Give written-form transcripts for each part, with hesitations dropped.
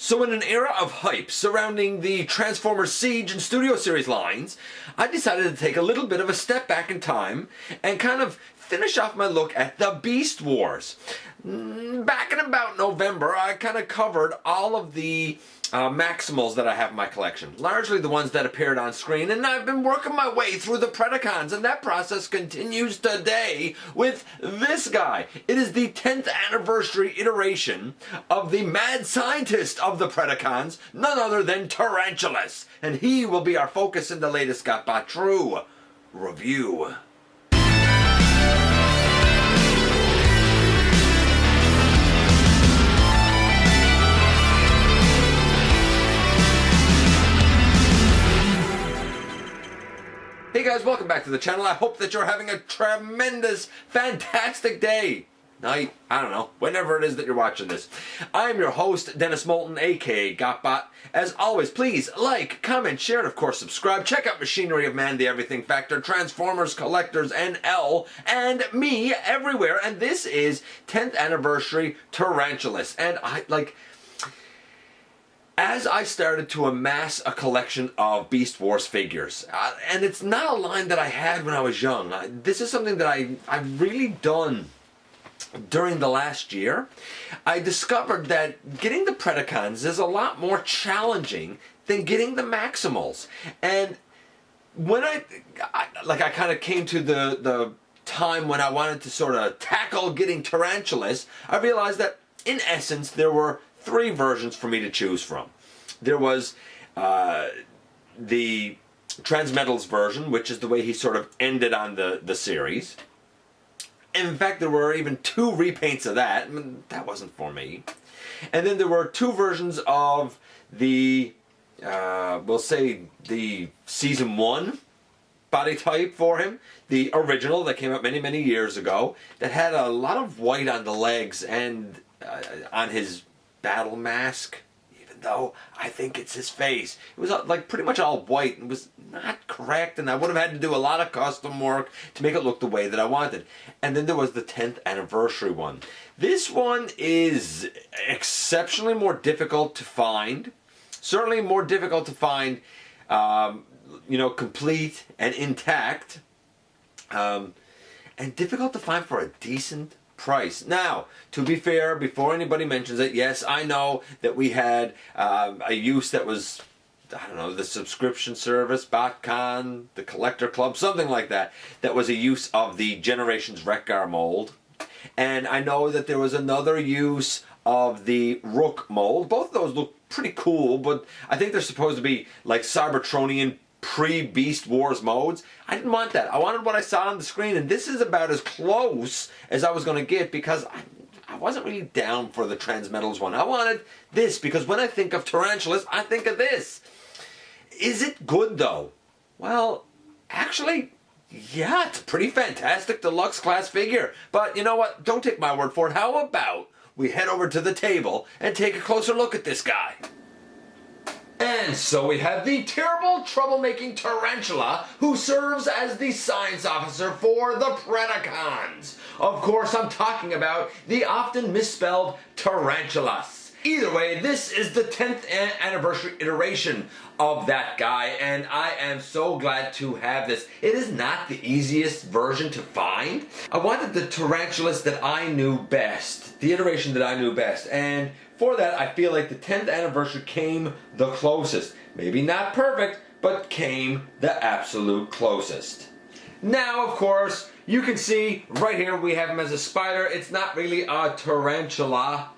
So in an era of hype surrounding the Transformers Siege and Studio Series lines, I decided to take a little bit of a step back in time and kind of finish off my look at the Beast Wars. Back in about November, I kind of covered all of the Maximals that I have in my collection, largely the ones that appeared on screen, and I've been working my way through the Predacons, and that process continues today with this guy. It is the 10th anniversary iteration of the mad scientist of the Predacons, none other than Tarantulus, and he will be our focus in the latest GotBot True review. Hey guys, welcome back to the channel. I hope that you're having a tremendous, fantastic day, night, I don't know, whenever it is that you're watching this. I am your host, Dennis Moulton, aka GotBot. As always, please like, comment, share, and of course subscribe. Check out Machinery of Man, The Everything Factor, Transformers, Collectors, NL, and me everywhere. And this is 10th anniversary Tarantulus. And as I started to amass a collection of Beast Wars figures, and it's not a line that I had when I was young. This is something that I've really done during the last year. I discovered that getting the Predacons is a lot more challenging than getting the Maximals. And when I kind of came to the time when I wanted to sort of tackle getting Tarantulus, I realized that in essence there were three versions for me to choose from. There was the Transmetals version, which is the way he sort of ended on the series. In fact, there were even two repaints of that. That wasn't for me. And then there were two versions of the, we'll say, the Season 1 body type for him. The original that came out many, many years ago that had a lot of white on the legs and on his battle mask, even though I think it's his face. It was like pretty much all white and was not correct, and I would have had to do a lot of custom work to make it look the way that I wanted. And then there was the 10th anniversary one. This one is exceptionally more difficult to find. Certainly more difficult to find, complete and intact. And difficult to find for a decent price. Now, to be fair, before anybody mentions it, yes, I know that we had a use that was, I don't know, the subscription service, BotCon, the Collector Club, something like that, that was a use of the Generations Wreck-Gar mold. And I know that there was another use of the Rook mold. Both of those look pretty cool, but I think they're supposed to be like Cybertronian pre-Beast Wars modes. I didn't want that. I wanted what I saw on the screen, and this is about as close as I was going to get because I wasn't really down for the Transmetals one. I wanted this because when I think of Tarantulus, I think of this. Is it good though? Well, actually, yeah, it's a pretty fantastic deluxe class figure. But you know what? Don't take my word for it. How about we head over to the table and take a closer look at this guy? And so we have the terrible, troublemaking Tarantula, who serves as the science officer for the Predacons. Of course, I'm talking about the often misspelled Tarantulus. Either way, this is the 10th anniversary iteration of that guy, and I am so glad to have this. It is not the easiest version to find. I wanted the Tarantulus that I knew best, the iteration that I knew best, and for that, I feel like the 10th anniversary came the closest. Maybe not perfect, but came the absolute closest. Now, of course, you can see right here we have him as a spider. It's not really a tarantula.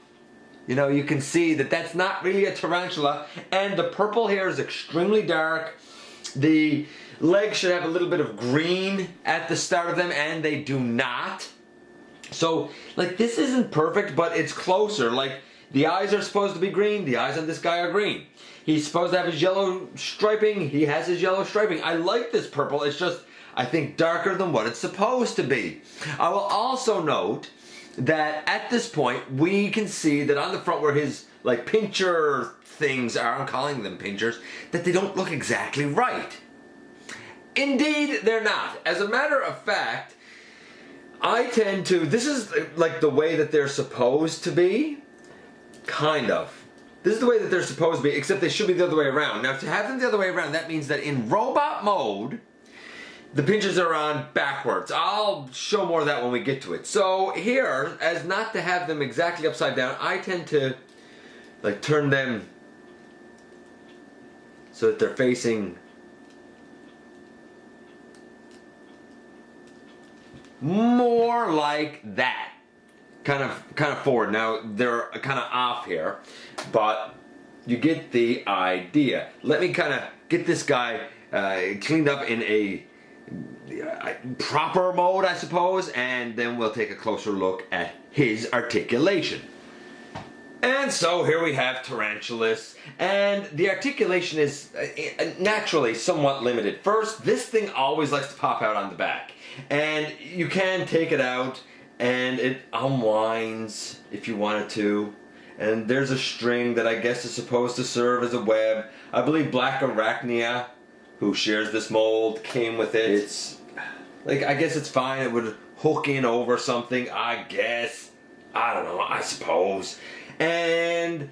You know, you can see that that's not really a tarantula. And the purple hair is extremely dark. The legs should have a little bit of green at the start of them, and they do not. So, like, this isn't perfect, but it's closer. Like, the eyes are supposed to be green. The eyes on this guy are green. He's supposed to have his yellow striping. He has his yellow striping. I like this purple. It's just, I think, darker than what it's supposed to be. I will also note that at this point, we can see that on the front where his, like, pincher things are, I'm calling them pinchers, that they don't look exactly right. Indeed, they're not. As a matter of fact, I tend to, this is like the way that they're supposed to be. Kind of. This is the way that they're supposed to be, except they should be the other way around. Now, to have them the other way around, that means that in robot mode, the pinches are on backwards. I'll show more of that when we get to it. So here, as not to have them exactly upside down, I tend to like turn them so that they're facing more like that. Kind of forward. Now they're kind of off here, but you get the idea. Let me kind of get this guy cleaned up in a proper mode, I suppose, and then we'll take a closer look at his articulation. And so here we have Tarantulus, and the articulation is naturally somewhat limited. First, this thing always likes to pop out on the back, and you can take it out and it unwinds if you wanted to. And there's a string that I guess is supposed to serve as a web. I believe Black Arachnia, who shares this mold, came with it. It's like, I guess it's fine. It would hook in over something, I guess. I don't know, I suppose. And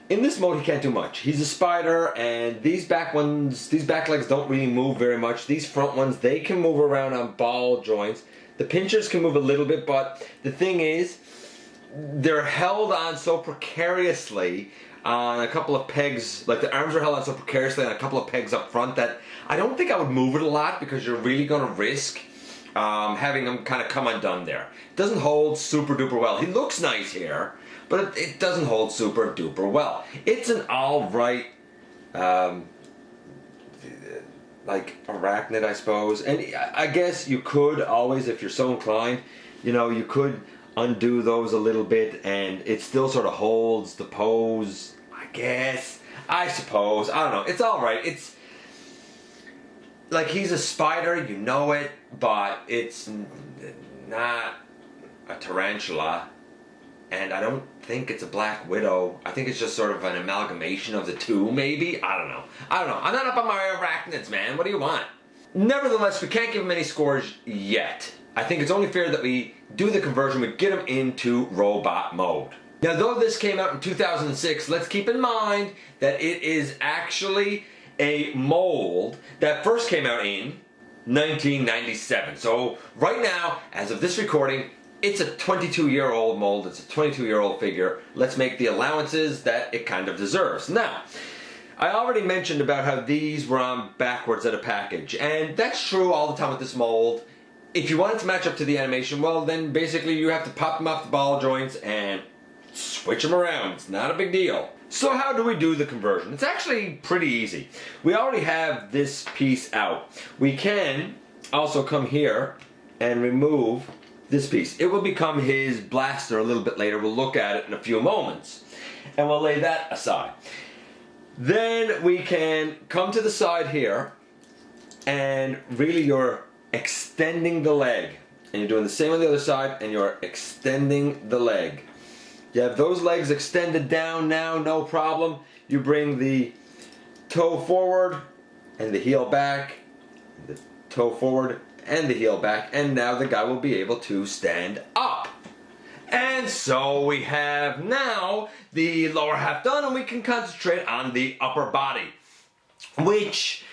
in this mode he can't do much. He's a spider, and these back legs don't really move very much. These front ones, they can move around on ball joints. The pinchers can move a little bit, but the thing is, they're held on so precariously on a couple of pegs, like the arms are held on so precariously on a couple of pegs up front that I don't think I would move it a lot, because you're really going to risk having them kind of come undone there. It doesn't hold super duper well. He looks nice here, but it doesn't hold super duper well. It's an alright like arachnid, I suppose. And I guess you could always, if you're so inclined, you know, you could undo those a little bit and it still sort of holds the pose, I guess. I suppose. I don't know. It's alright. It's like, he's a spider, you know it, but it's not a tarantula. And I don't think it's a black widow. I think it's just sort of an amalgamation of the two, maybe? I don't know. I'm not up on my arachnids, man. What do you want? Nevertheless, we can't give him any scores yet. I think it's only fair that we do the conversion, we get him into robot mode. Now, though this came out in 2006, let's keep in mind that it is actually a mold that first came out in 1997. So, right now, as of this recording, it's a 22-year-old mold, it's a 22-year-old figure. Let's make the allowances that it kind of deserves. Now, I already mentioned about how these were on backwards at a package, and that's true all the time with this mold. If you want it to match up to the animation, well, then basically you have to pop them off the ball joints and switch them around. It's not a big deal. So how do we do the conversion? It's actually pretty easy. We already have this piece out. We can also come here and remove this piece. It will become his blaster a little bit later. We'll look at it in a few moments. And we'll lay that aside. Then we can come to the side here, and really you're extending the leg. And you're doing the same on the other side, and you're extending the leg. You have those legs extended down now, no problem. You bring the toe forward and the heel back, the toe forward and the heel back, and now the guy will be able to stand up. And so we have now the lower half done, and we can concentrate on the upper body, which,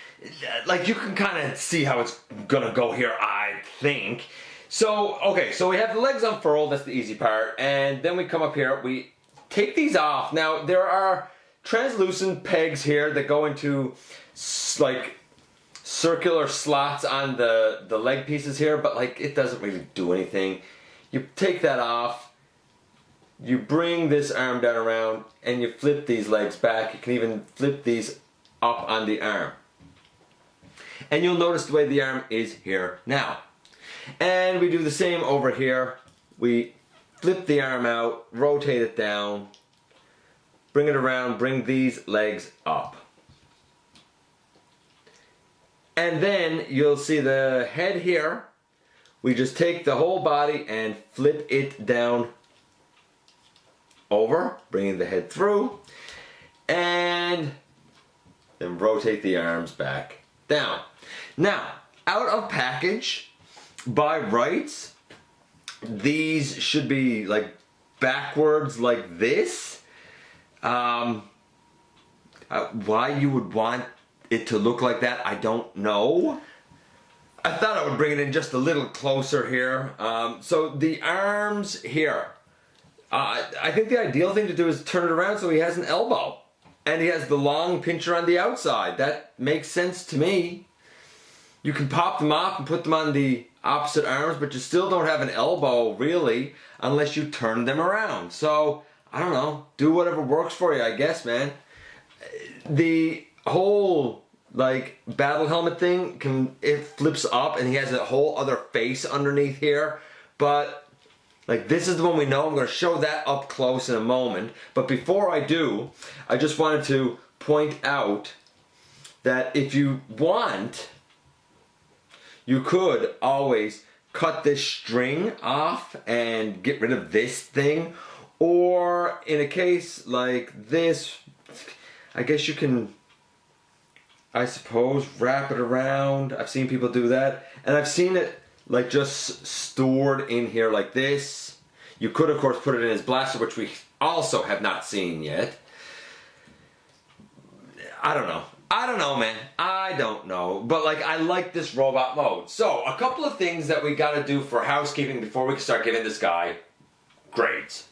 like, you can kind of see how it's gonna go here, I think. So, okay, so we have the legs unfurled, that's the easy part, and then we come up here, we take these off. Now, there are translucent pegs here that go into, like, circular slots on the leg pieces here, but, like, it doesn't really do anything. You take that off, you bring this arm down around, and you flip these legs back. You can even flip these up on the arm. And you'll notice the way the arm is here now. And we do the same over here. We flip the arm out, rotate it down, bring it around, bring these legs up. And then you'll see the head here. We just take the whole body and flip it down over, bringing the head through, and then rotate the arms back down. Now, out of package, by rights, these should be like backwards like this. Why you would want it to look like that, I don't know. I thought I would bring it in just a little closer here. So the arms here, I think the ideal thing to do is turn it around so he has an elbow. And he has the long pincher on the outside. That makes sense to me. You can pop them off and put them on the opposite arms, but you still don't have an elbow, really, unless you turn them around. So, I don't know. Do whatever works for you, I guess, man. The whole, like, battle helmet thing, it flips up, and he has a whole other face underneath here. But, like, this is the one we know. I'm going to show that up close in a moment. But before I do, I just wanted to point out that if you want, you could always cut this string off and get rid of this thing. Or in a case like this, I guess you can, I suppose, wrap it around. I've seen people do that. And I've seen it like just stored in here like this. You could, of course, put it in his blaster, which we also have not seen yet. I don't know. I don't know, man. I don't know. But, like, I like this robot mode. So, a couple of things that we gotta do for housekeeping before we can start giving this guy grades.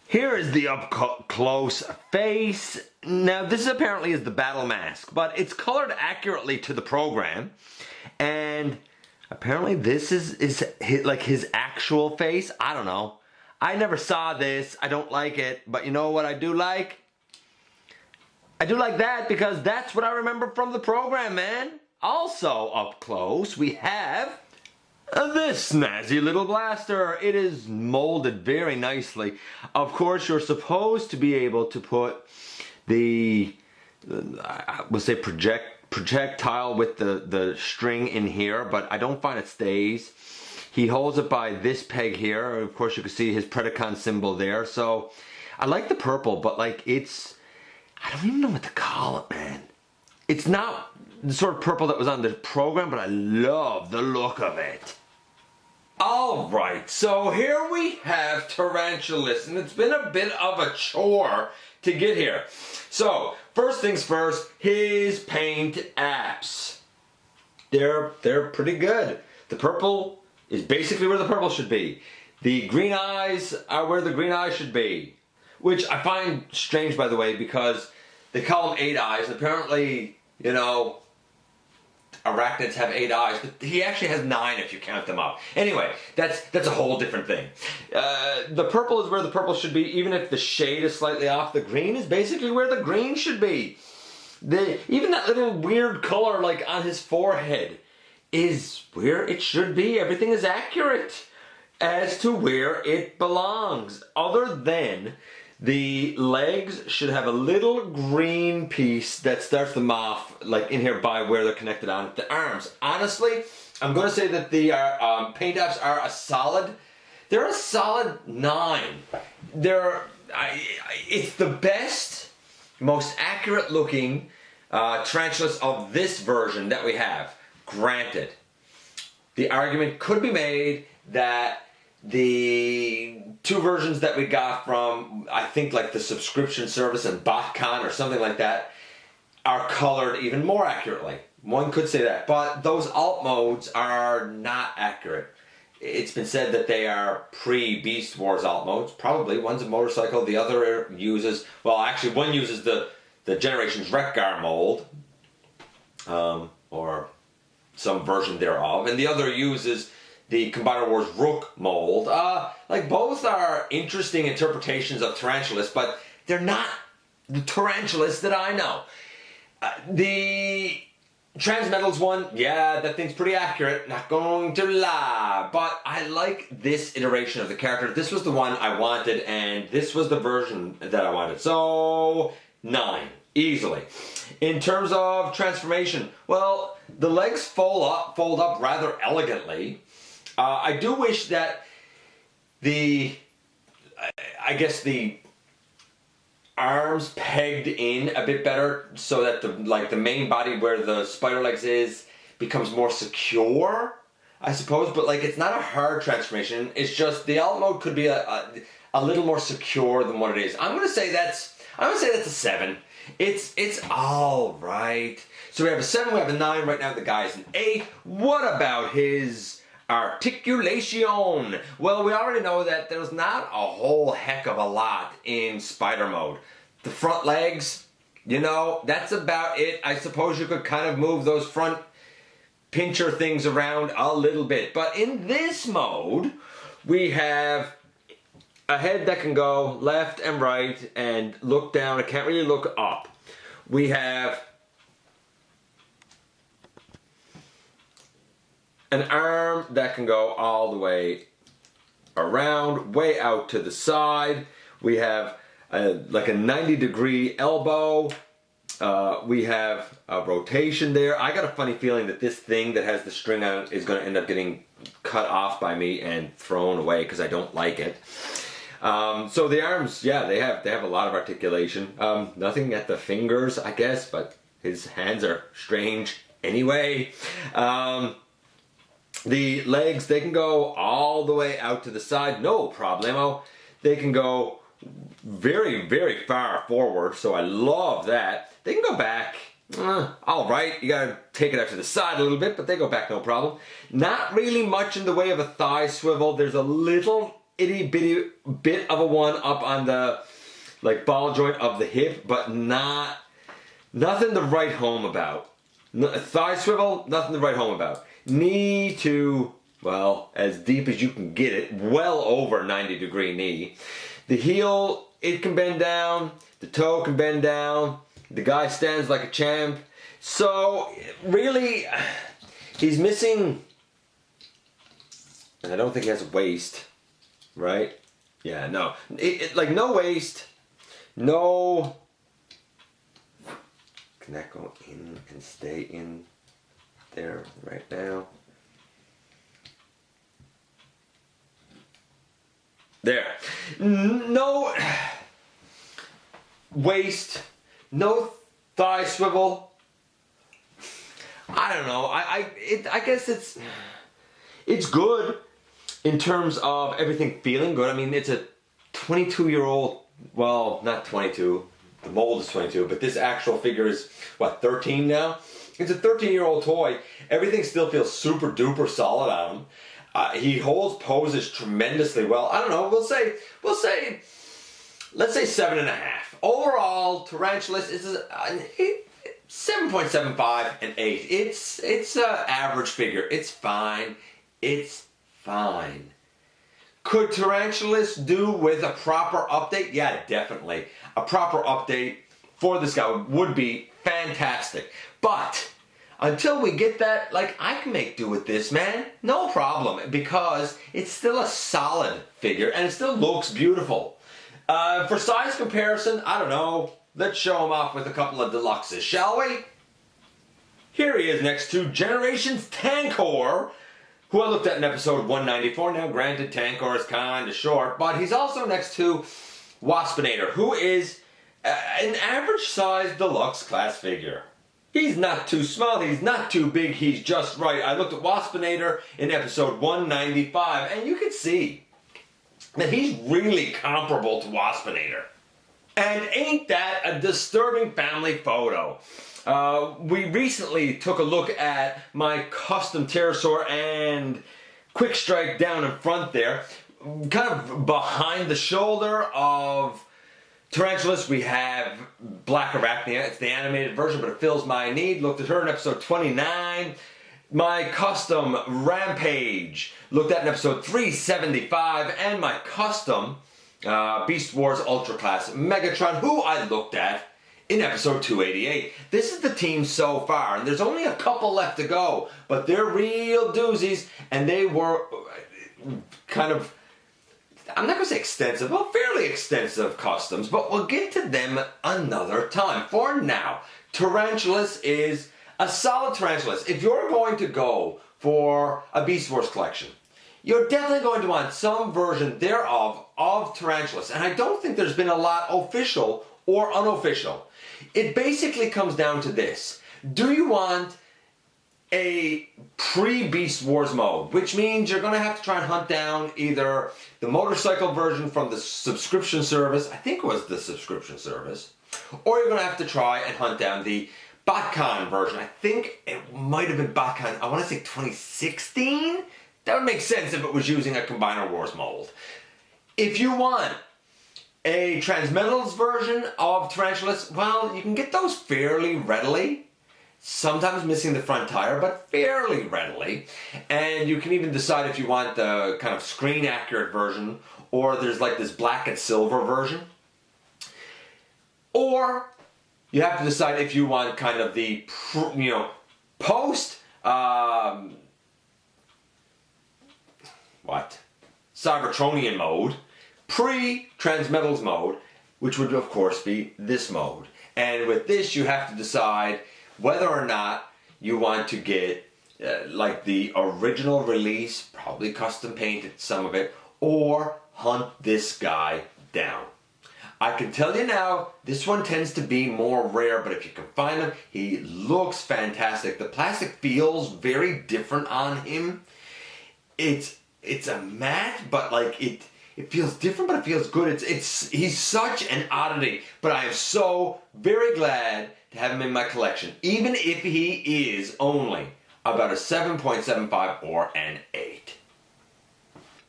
Here is the up-close face. Now, this apparently is the battle mask, but it's colored accurately to the program. And apparently this is like his actual face. I don't know. I never saw this. I don't like it. But you know what I do like? I do like that because that's what I remember from the program, man. Also up close, we have this snazzy little blaster. It is molded very nicely. Of course, you're supposed to be able to put the, I would say projectile with the string in here, but I don't find it stays. He holds it by this peg here. Of course, you can see his Predacon symbol there. So I like the purple, but like I don't even know what to call it, man. It's not the sort of purple that was on the program, but I love the look of it. Alright, so here we have Tarantulus, and it's been a bit of a chore to get here. So, first things first, his paint apps. They're pretty good. The purple is basically where the purple should be. The green eyes are where the green eyes should be. Which I find strange, by the way, because they call them 8 eyes. And apparently, you know, arachnids have 8 eyes, but he actually has 9 if you count them up. Anyway, that's a whole different thing. The purple is where the purple should be, even if the shade is slightly off. The green is basically where the green should be. Even that little weird color, like on his forehead, is where it should be. Everything is accurate as to where it belongs, other than the legs should have a little green piece that starts them off, like in here by where they're connected on the arms. Honestly, I'm going to say that the paint apps are they're a solid 9. It's the best, most accurate looking Tarantulus of this version that we have. Granted, the argument could be made that the 2 versions that we got from, I think, like the subscription service and BotCon or something like that, are colored even more accurately. One could say that, but those alt modes are not accurate. It's been said that they are pre-Beast Wars alt modes. Probably. One's a motorcycle, the other uses, well, actually one uses the Generations Wreck-Gar mold, or some version thereof, and the other uses the Combiner Wars Rook mold. Like, both are interesting interpretations of Tarantulus, but they're not the Tarantulus that I know. The Transmetals one, yeah, that thing's pretty accurate, not going to lie, but I like this iteration of the character. This was the one I wanted, and this was the version that I wanted. So, 9, easily. In terms of transformation, well, the legs fold up rather elegantly. I do wish that the arms pegged in a bit better so that the main body where the spider legs is becomes more secure, I suppose. But like, it's not a hard transformation. It's just the alt mode could be a little more secure than what it is. I'm gonna say that's a 7. It's all right. So we have a 7, we have a 9. Right now the guy's an 8. What about his articulation? Well, we already know that there's not a whole heck of a lot in spider mode. The front legs, you know, that's about it. I suppose you could kind of move those front pincher things around a little bit. But in this mode, we have a head that can go left and right and look down. It can't really look up. We have an arm that can go all the way around, way out to the side. We have like a 90-degree elbow. We have a rotation there. I got a funny feeling that this thing that has the string on it is going to end up getting cut off by me and thrown away because I don't like it. So the arms, yeah, they have a lot of articulation. Nothing at the fingers, I guess, but his hands are strange anyway. The legs, they can go all the way out to the side, no problemo. They can go very, very far forward, so I love that. They can go back, all right. You gotta take it out to the side a little bit, but they go back no problem. Not really much in the way of a thigh swivel. There's a little itty bitty bit of a one up on the like ball joint of the hip, but nothing to write home about. Thigh swivel, nothing to write home about. Knee to, well, as deep as you can get it, well over 90-degree knee. The heel, it can bend down. The toe can bend down. The guy stands like a champ. So, really, he's missing, and I don't think he has a waist, right? Yeah, no. Like, no waist, no. Can that go in and stay in there right now? There. No waist, no thigh swivel. I don't know. I guess it's good in terms of everything feeling good. I mean, it's a 22-year-old, well, not 22. The mold is 22, but this actual figure is, what, 13 now? It's a 13-year-old toy. Everything still feels super duper solid on him. He holds poses tremendously well. I don't know, let's say 7.5. Overall, Tarantulus is 7.75 and 8. It's an average figure. It's fine. It's fine. Could Tarantulus do with a proper update? Yeah, definitely. A proper update for this guy would be fantastic. But until we get that, like, I can make do with this, man. No problem, because it's still a solid figure and it still looks beautiful. For size comparison, I don't know. Let's show him off with a couple of deluxes, shall we? Here he is next to Generations Tankor, who I looked at in episode 194. Now, granted, Tankor is kind of short, but he's also next to Waspinator, who is an average-sized deluxe class figure. He's not too small, he's not too big, he's just right. I looked at Waspinator in episode 195, and you can see that he's really comparable to Waspinator. And ain't that a disturbing family photo? We recently took a look at my custom pterosaur and quick strike down in front there. Kind of behind the shoulder of Tarantulus, we have Black Arachnia. It's the animated version, but it fills my need. Looked at her in episode 29. My custom Rampage, looked at in episode 375. And my custom Beast Wars Ultra Class Megatron, who I looked at in episode 288. This is the team so far, and there's only a couple left to go, but they're real doozies, and they were kind of, I'm not going to say extensive, well, fairly extensive customs, but we'll get to them another time. For now, Tarantulus is a solid Tarantulus. If you're going to go for a Beast Wars collection, you're definitely going to want some version thereof of Tarantulus, and I don't think there's been a lot official or unofficial. It basically comes down to this. Do you want a pre-Beast Wars mode, which means you're going to have to try and hunt down either the motorcycle version from the subscription service, I think it was the subscription service, or you're going to have to try and hunt down the Botcon version. I think it might have been Botcon, I want to say 2016? That would make sense if it was using a Combiner Wars mold. If you want a Transmetals version of Tarantulus, well, you can get those fairly readily. Sometimes missing the front tire, but fairly readily. And you can even decide if you want the kind of screen accurate version, or there's like this black and silver version. Or you have to decide if you want kind of the, post, Cybertronian mode, pre-transmetals mode, which would of course be this mode. And with this you have to decide whether or not you want to get like the original release, probably custom painted some of it, or hunt this guy down. I can tell you now, this one tends to be more rare, but if you can find him, he looks fantastic. The plastic feels very different on him. It's a matte, but like it feels different, but it feels good. He's such an oddity, but I am so very glad to have him in my collection, even if he is only about a 7.75 or an 8.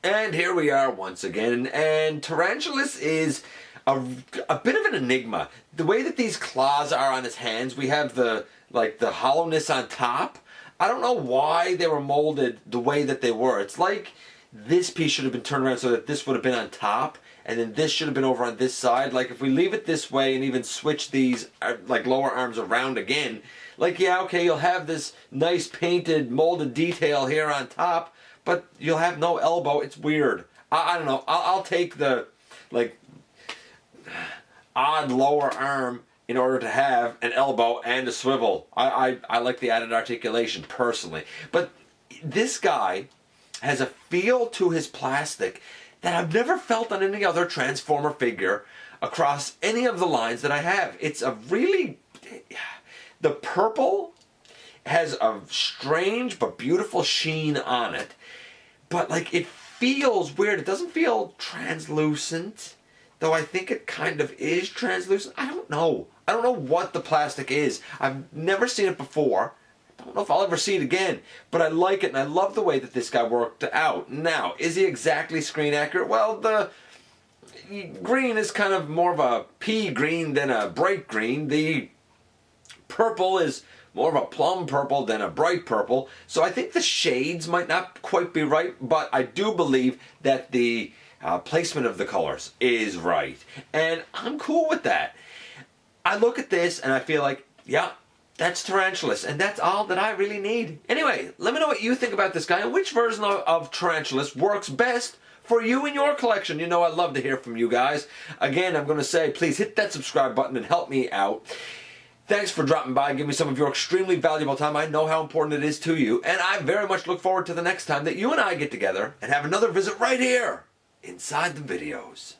And here we are once again, and Tarantulus is a bit of an enigma. The way that these claws are on his hands, we have the hollowness on top. I don't know why they were molded the way that they were. It's like this piece should have been turned around so that this would have been on top, and then this should have been over on this side. Like if we leave it this way and even switch these like lower arms around again, like yeah, okay, you'll have this nice painted molded detail here on top, but you'll have no elbow. It's weird. I don't know. I'll take the like odd lower arm in order to have an elbow and a swivel. I like the added articulation personally. But this guy has a feel to his plastic that I've never felt on any other Transformer figure across any of the lines that I have. It's a really... The purple has a strange but beautiful sheen on it. But like it feels weird. It doesn't feel translucent, though I think it kind of is translucent. I don't know. I don't know what the plastic is. I've never seen it before. I don't know if I'll ever see it again, but I like it and I love the way that this guy worked out. Now, is he exactly screen accurate? Well, the green is kind of more of a pea green than a bright green. The purple is more of a plum purple than a bright purple. So I think the shades might not quite be right, but I do believe that the placement of the colors is right. And I'm cool with that. I look at this and I feel like, yeah, that's Tarantulus, and that's all that I really need. Anyway, let me know what you think about this guy and which version of Tarantulus works best for you in your collection. You know I love to hear from you guys. Again, I'm going to say, please hit that subscribe button and help me out. Thanks for dropping by and giving me some of your extremely valuable time. I know how important it is to you, and I very much look forward to the next time that you and I get together and have another visit right here inside the videos.